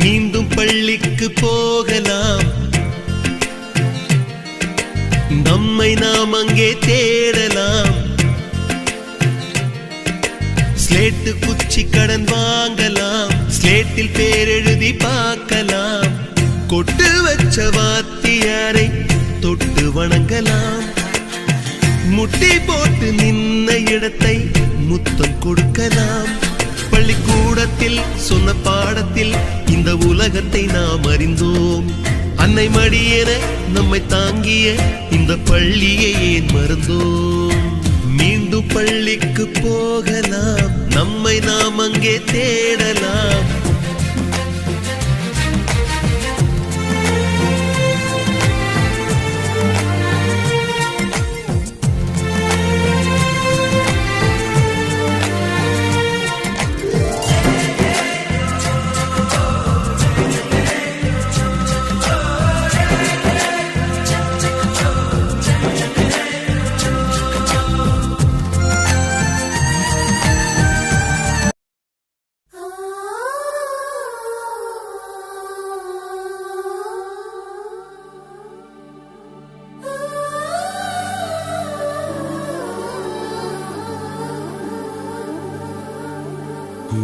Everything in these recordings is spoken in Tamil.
மீண்டும் பள்ளிக்கு போகலாம், நம்மை நாம் அங்கே தேடலாம். ஸ்லேட்டு குச்சி கடன் வாங்கலாம், ஸ்லேட்டில் பேர் எழுதி பார்க்கலாம். கொட்டு வச்ச வாத்தியாரை தொட்டு வணங்கலாம். முட்டி போட்டு நின்ன இடத்தை முத்தம் கொடுக்கலாம். பள்ளிக்கூடத்தில் சொன்ன பாடத்தில் இந்த உலகத்தை நாம் அறிந்தோம். அன்னை மடியென நம்மை தாங்கிய இந்த பள்ளியை ஏன் மறந்தோம்? மீண்டும் பள்ளிக்கு போகலாம், நம்மை நாம் அங்கே தேடலாம்.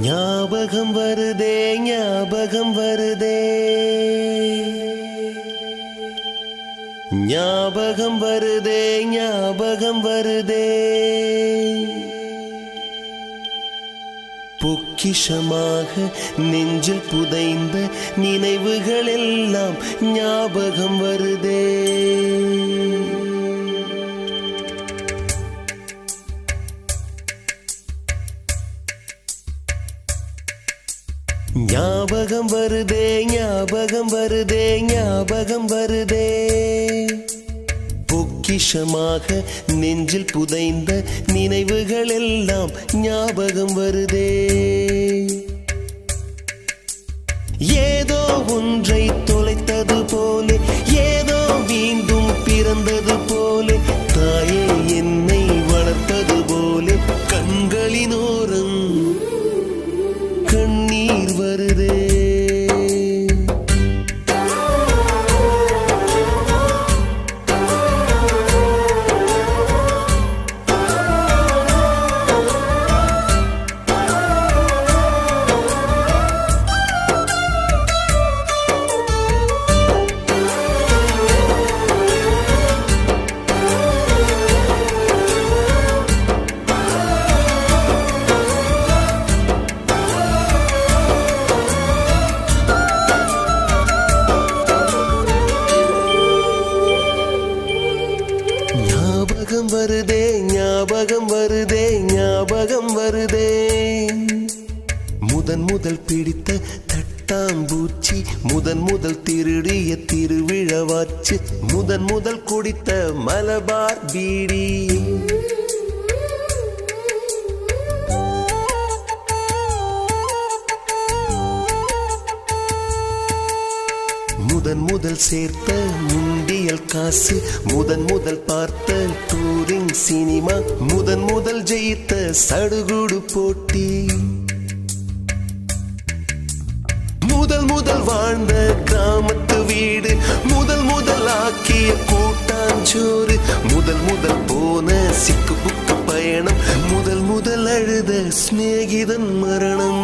ஞாபகம் வருதே, ஞாபகம் வருதே, ஞாபகம் வருதே, ஞாபகம் வருதே. பொக்கிஷமாக நெஞ்சில் புதைந்த நினைவுகள் எல்லாம் ஞாபகம் வருதே. ஞாபகம் வருதே, ஞாபகம் வருதே, ஞாபகம் வருதே. பொக்கிஷமாக நெஞ்சில் புதைந்த நினைவுகள் எல்லாம் ஞாபகம் வருதே. ஏதோ ஒன்றை தொலைத்தது போலே, ஏதோ மீண்டும் பிறந்தது போலே, தாயே என்னை வளர்த்தது போலே கண்களினோரம் கண்ணீர் வருதே. ஞாபகம் வருதே, ஞாபகம் வருதே, ஞாபகம் வருதே. முதன் முதல் பிடித்த தட்டாம்பூச்சி, முதன் முதல் திருடிய திருவிழவாச்சு, முதன் முதல் குடித்த மலபார் பீடி. முதன் முதல் சேர்த்த முண்டியல் காசு, முதன் முதல் பார்த்த டூரிங் சினிமா, முதன் முதல் ஜெயித்த சடுகுடு போட்டி, முதல் முதல் வாழ்ந்த கிராமத்து வீடு, முதல் முதல் ஆக்கிய கூட்டாஞ்சோறு, முதல் முதல் போன சிக்கு புக்கு பயணம், முதல் முதல் அழுத சிநேகிதன் மரணம்.